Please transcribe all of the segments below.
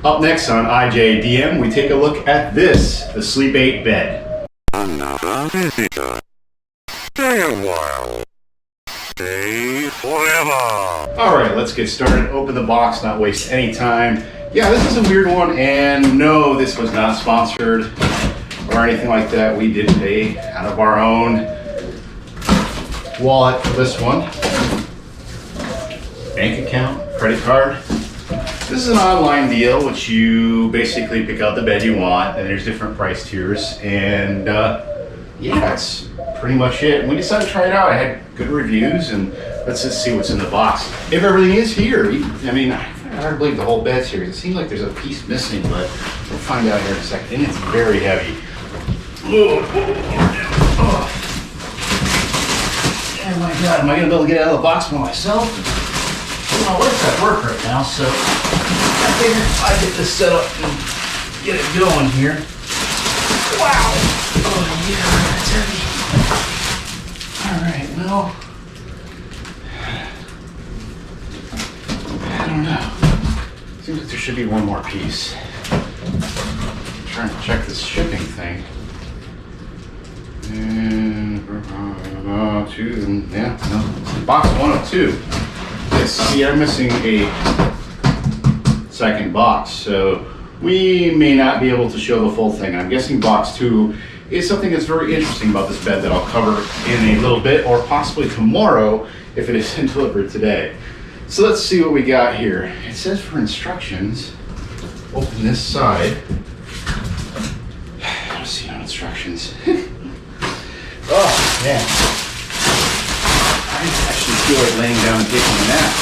Up next on ijdm, we take a look at this, the Sleep 8 bed. Another visitor. Stay a while. Stay forever. Alright, let's get started. Open the box, not waste any time. Yeah, this is a weird one, and no, this was not sponsored or anything like that. We did pay out of our own wallet for this one. Bank account, credit card. This is an online deal, which you basically pick out the bed you want, and there's different price tiers, and yeah, that's pretty much it. We decided to try it out. I had good reviews, and let's just see what's in the box. If everything is here, I mean, I hard to believe the whole bed's here. It seems like there's a piece missing, but we'll find out here in a second. And it's very heavy. Oh my God, am I gonna be able to get out of the box by myself? My wife's at work right now, so I figured I'd get this set up and get it going here. Wow! Oh yeah, that's heavy. Alright, well, I don't know. Seems like there should be one more piece. I'm trying to check this shipping thing. And yeah, no, box 102. Yes, see, I'm missing a second box, so we may not be able to show the full thing. I'm guessing box 2 is something that's very interesting about this bed that I'll cover in a little bit, or possibly tomorrow if it isn't delivered today. So let's see what we got here. It says for instructions, open this side. Let's see on instructions. Oh, man. I actually feel like laying down and taking a nap.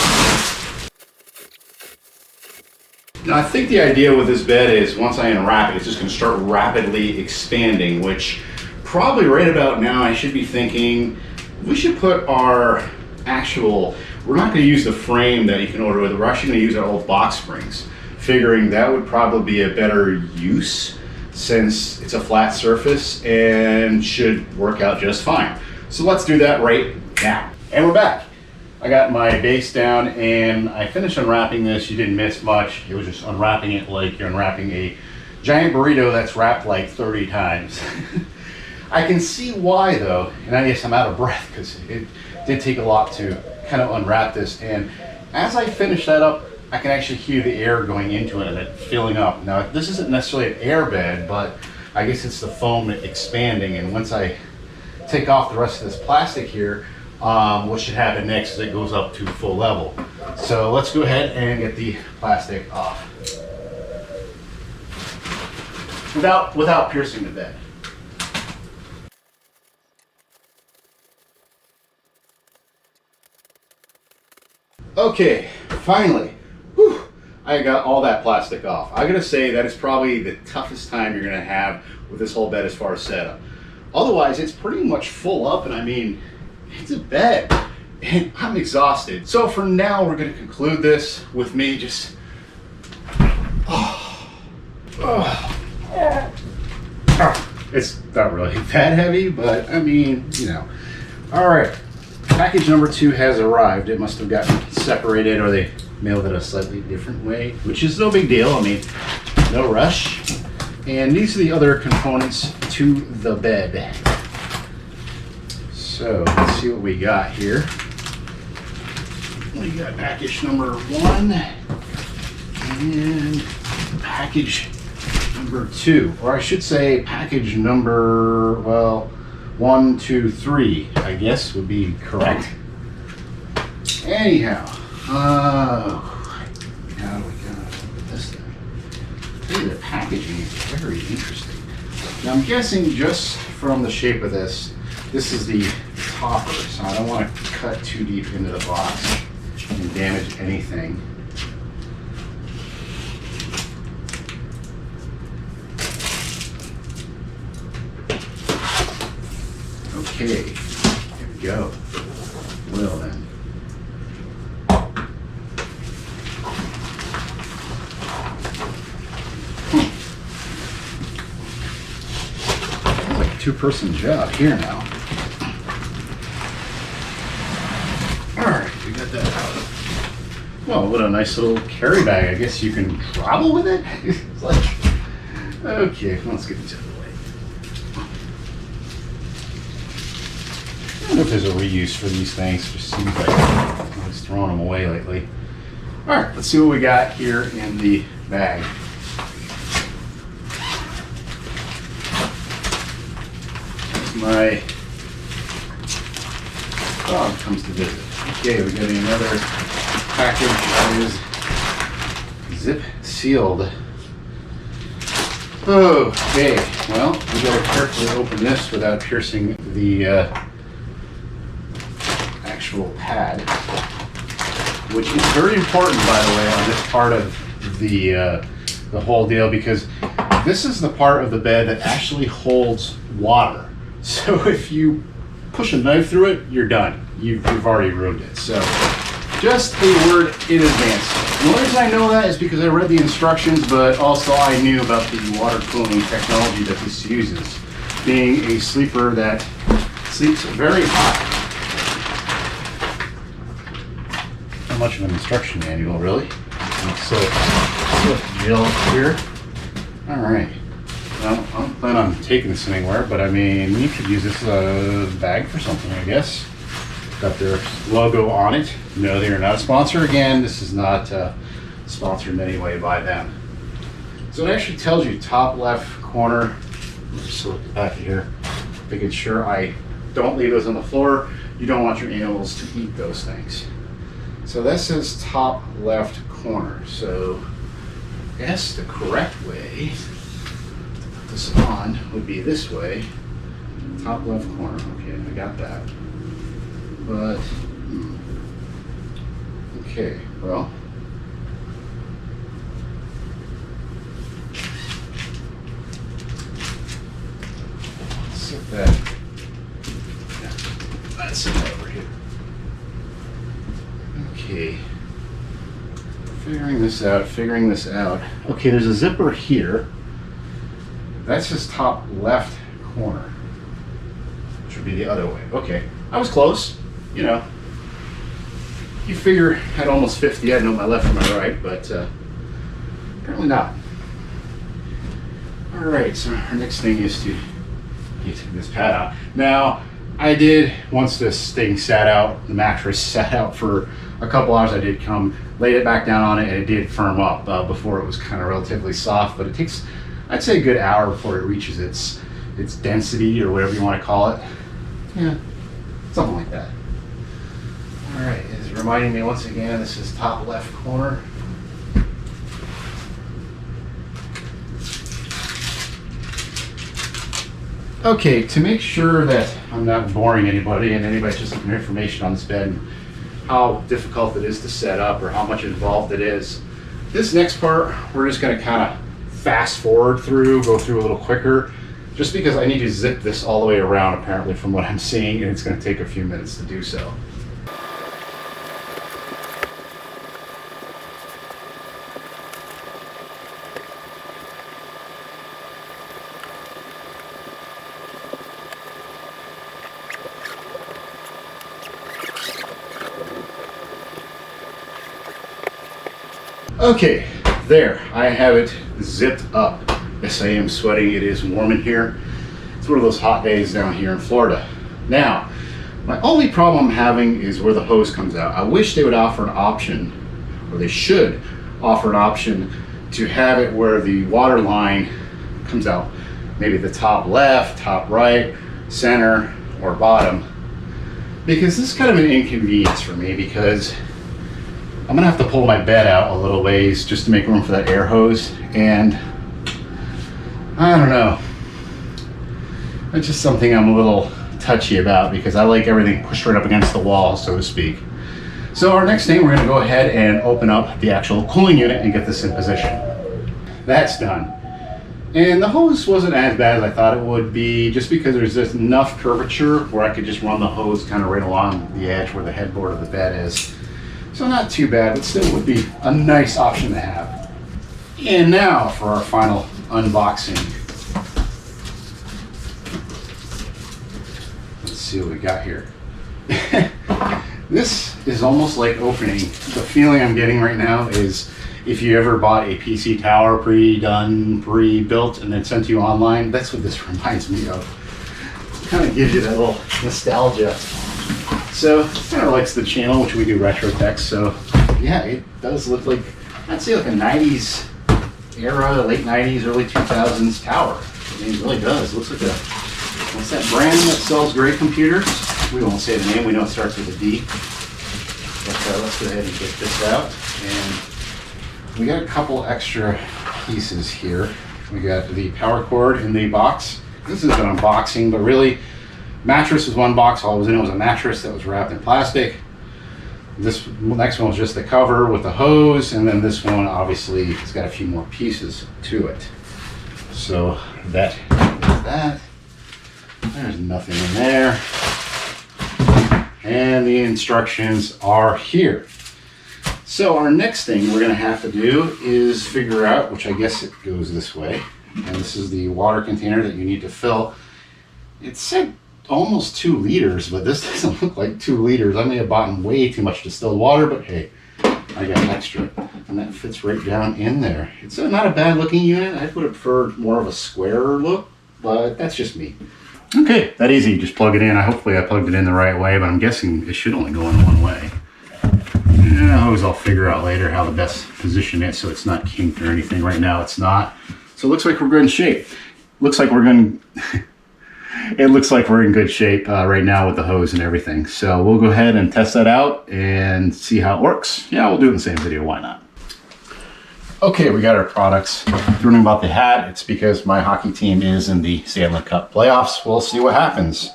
Now, I think the idea with this bed is once I unwrap it, it's just going to start rapidly expanding, which probably right about now I should be thinking we should put our actual, we're not going to use the frame that you can order with, we're actually going to use our old box springs, figuring that would probably be a better use since it's a flat surface and should work out just fine. So let's do that right now. And we're back. I got my base down and I finished unwrapping this. You didn't miss much. It was just unwrapping it like you're unwrapping a giant burrito that's wrapped like 30 times. I can see why though, and I guess I'm out of breath because it did take a lot to kind of unwrap this. And as I finish that up, I can actually hear the air going into it and it filling up. Now, this isn't necessarily an air bed, but I guess it's the foam expanding. And once I take off the rest of this plastic here, what should happen next is it goes up to full level. So let's go ahead and get the plastic off without piercing the bed. Okay, finally. Whew, I got all that plastic off. I gotta say that is probably the toughest time you're gonna have with this whole bed as far as setup. Otherwise, it's pretty much full up, and I mean, it's a bed, and I'm exhausted. So for now, we're gonna conclude this with me just, it's not really that heavy, but I mean, you know. All right, package number 2 has arrived. It must have gotten separated or they mailed it a slightly different way, which is no big deal. I mean, no rush. And these are the other components to the bed. So let's see what we got here. We got package number 1 and package number 2, or I should say package number, well, 1, 2, 3, I guess would be correct. Anyhow, now we gotta put this thing. I think the packaging is very interesting. Now I'm guessing just from the shape of this, this is the topper, so I don't want to cut too deep into the box and damage anything. Okay, here we go. Well then. Like a 2-person job here now. Alright, we got that out. Oh, what a nice little carry bag. I guess you can travel with it? It's like, okay, let's get these out of the way. I don't know if there's a reuse for these things. It just seems like I'm just throwing them away lately. All right, let's see what we got here in the bag. My dog comes to visit. Okay, we're getting another package that is zip sealed. Okay, well, we gotta carefully open this without piercing the actual pad, which is very important, by the way, on this part of the whole deal, because this is the part of the bed that actually holds water. So if you push a knife through it, you're done. You've already ruined it. So just a word in advance. The only reason I know that is because I read the instructions, but also I knew about the water cooling technology that this uses. Being a sleeper that sleeps very hot. Not much of an instruction manual, really. So Jill here. All right. Well, I don't plan on taking this anywhere, but I mean, you could use this bag for something, I guess. Got their logo on it. No, they are not a sponsor. Again, this is not sponsored in any way by them. So it actually tells you top left corner. Just look back here, making sure I don't leave those on the floor. You don't want your animals to eat those things. So that says top left corner. So I guess the correct way this on would be this way, top left corner. Okay, I got that. But okay, well, set that. Yeah, let's set that over here. Okay, figuring this out. Okay, there's a zipper here. That's his top left corner, which would be the other way. Okay, I was close. You know, you figure at almost 50, I'd know my left from my right, but apparently not. All right, so our next thing is to get this pad out. Now, I did, once this thing sat out, the mattress sat out for a couple hours, I did come, laid it back down on it, and it did firm up before it was kind of relatively soft, but it takes, I'd say, a good hour before it reaches its density, or whatever you want to call it. Yeah, something like that. All right, it's reminding me once again, this is top left corner. Okay, to make sure that I'm not boring anybody and anybody's just looking for information on this bed and how difficult it is to set up or how much involved it is, this next part we're just going to kind of fast forward through, go through a little quicker, just because I need to zip this all the way around apparently from what I'm seeing, and it's going to take a few minutes to do so. Okay, there, I have it zipped up. Yes, I am sweating. It is warm in here. It's one of those hot days down here in Florida. Now, my only problem I'm having is where the hose comes out. I wish they would offer an option, or they should offer an option to have it where the water line comes out, maybe the top left, top right, center, or bottom. Because this is kind of an inconvenience for me, because I'm gonna have to pull my bed out a little ways just to make room for that air hose, and I don't know. It's just something I'm a little touchy about because I like everything pushed right up against the wall, so to speak. So our next thing, we're gonna go ahead and open up the actual cooling unit and get this in position. That's done. And the hose wasn't as bad as I thought it would be, just because there's just enough curvature where I could just run the hose kind of right along the edge where the headboard of the bed is. So not too bad, but still would be a nice option to have. And now for our final unboxing. Let's see what we got here. This is almost like opening. The feeling I'm getting right now is if you ever bought a PC tower pre-done, pre-built, and then sent to you online, that's what this reminds me of. It kind of gives you that little nostalgia. So, kind of likes the channel, which we do retro tech, so yeah, it does look like, I'd say like a 90s era, late 90s, early 2000s tower. I mean, it really does. It looks like a, what's that brand that sells great computers? We won't say the name, we know it starts with a D. But let's go ahead and get this out. And we got a couple extra pieces here. We got the power cord in the box. This is an unboxing, but really, mattress was one box. All was in it was a mattress that was wrapped in plastic. This next one was just the cover with the hose, and then this one obviously has got a few more pieces to it. So that is that. There's nothing in there. And the instructions are here. So our next thing we're gonna have to do is figure out, which I guess it goes this way, and this is the water container that you need to fill. It said almost 2 liters, but this doesn't look like 2 liters. I may have bought way too much distilled water, but hey, I got extra. And that fits right down in there. It's not a bad looking unit. I would have preferred more of a squarer look, but that's just me. Okay, that easy. Just plug it in. Hopefully I plugged it in the right way, but I'm guessing it should only go in one way. I'll figure out later how the best position is so it's not kinked or anything. Right now it's not. So it looks like we're good in shape. Looks like we're going it looks like we're in good shape right now with the hose and everything. So we'll go ahead and test that out and see how it works. Yeah, we'll do it in the same video. Why not? Okay, we got our products. Wondering about the hat, it's because my hockey team is in the Stanley Cup playoffs. We'll see what happens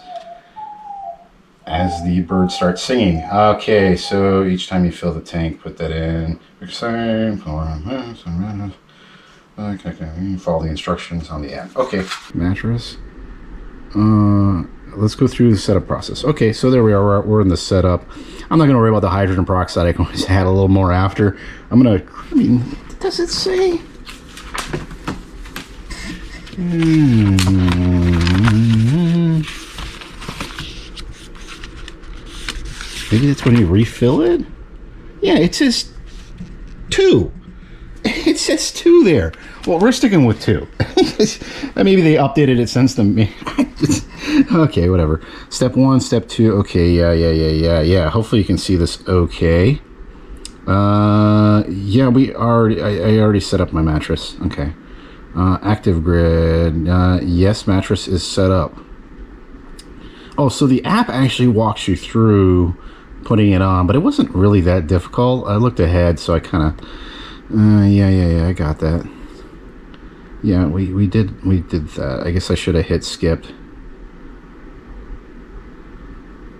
as the bird starts singing. Okay, so each time you fill the tank, put that in. Okay, follow the instructions on the app. Okay. Mattress. Let's go through the setup process. Okay, so there we are. We're in the setup. I'm not going to worry about the hydrogen peroxide. I can always add a little more after. I mean, does it say? Maybe that's when you refill it? Yeah, it says 2. It says 2 there. Well, we're sticking with 2. Maybe they updated it since then. Okay, whatever. Step 1, step 2. Okay, yeah. Hopefully you can see this okay. Yeah, I already set up my mattress. Okay. Active grid. Yes, mattress is set up. Oh, so the app actually walks you through putting it on, but it wasn't really that difficult. I looked ahead, so I kind of... yeah, I got that. Yeah, we did that. I guess I should have hit skipped.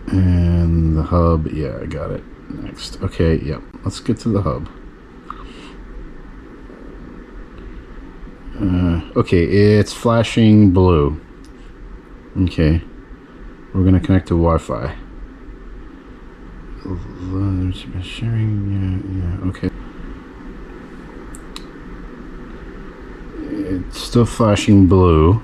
And the hub, yeah, I got it. Next. Okay, yep. Let's get to the hub. Okay, it's flashing blue. Okay. We're gonna connect to Wi-Fi. Sharing, yeah, okay. It's still flashing blue.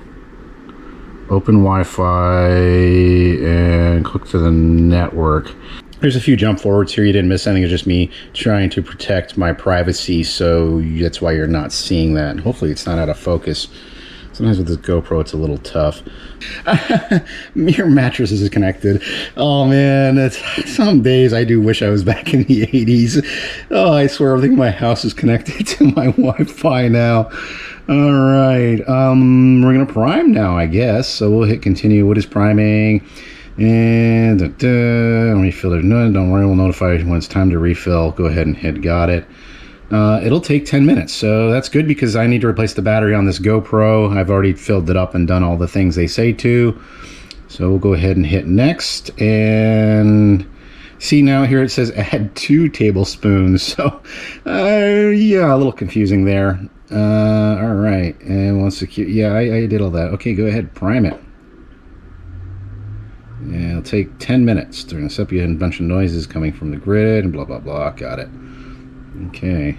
Open Wi-Fi and click to the network. There's a few jump forwards here. You didn't miss anything. It's just me trying to protect my privacy, so that's why you're not seeing that. Hopefully it's not out of focus. Sometimes with this GoPro it's a little tough. Your mattress is connected. Oh man, some days I do wish I was back in the 80s. Oh, I swear everything in my house is connected to my Wi-Fi now. All right, we're gonna prime now, I guess. So we'll hit continue. What is priming? And refill it. No, don't worry, we'll notify you when it's time to refill. Go ahead and hit got it. It'll take 10 minutes, so that's good because I need to replace the battery on this GoPro. I've already filled it up and done all the things they say to. So we'll go ahead and hit next, and see now here it says add 2 tablespoons. So yeah, a little confusing there. All right, and once secure, yeah, I did all that. Okay, go ahead, prime it. Yeah, it'll take 10 minutes. They're gonna set up a bunch of noises coming from the grid and blah blah blah. Got it. Okay.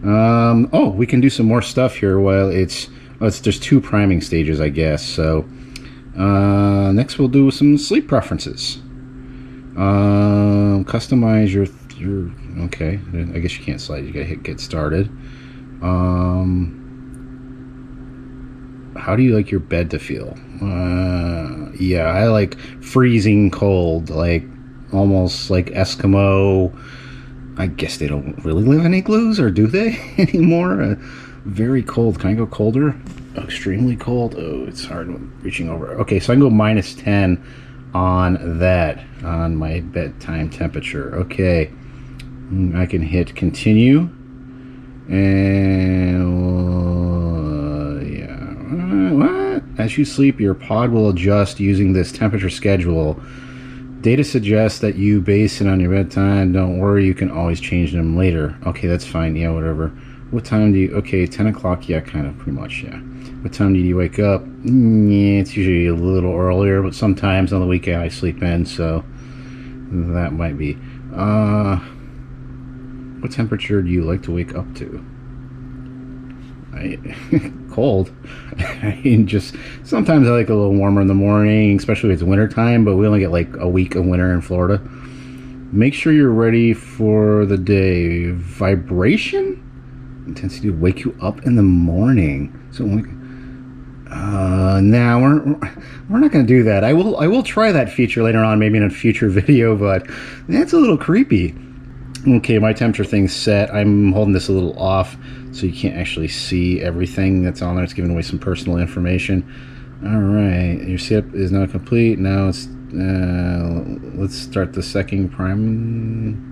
Oh, we can do some more stuff here while there's 2 priming stages, I guess. So next we'll do some sleep preferences. Customize your okay. I guess you can't slide. You gotta hit get started. How do you like your bed to feel? Yeah, I like freezing cold, like almost like Eskimo. I guess they don't really live in igloos, or do they anymore? Very cold. Can I go colder? Extremely cold. Oh, it's hard reaching over. Okay, so I can go -10 on that, on my bedtime temperature. Okay, I can hit continue, and yeah. What? As you sleep, your pod will adjust using this temperature schedule. Data suggests that you base it on your bedtime. Don't worry, you can always change them later. Okay, that's fine. Yeah, whatever. What time do you... Okay, 10 o'clock. Yeah, kind of, pretty much, yeah. What time do you wake up? Yeah, it's usually a little earlier, but sometimes on the weekend I sleep in, so that might be. What temperature do you like to wake up to? Cold. I mean, just sometimes I like a little warmer in the morning, especially if it's winter time, but we only get like a week of winter in Florida. Make sure you're ready for the day. Vibration intensity to wake you up in the morning. So now we're not going to do that. I will try that feature later on, maybe in a future video, but that's a little creepy. Okay, my temperature thing's set. I'm holding this a little off so you can't actually see everything that's on there. It's giving away some personal information. All right, your setup is now complete. Now it's let's start the second prime.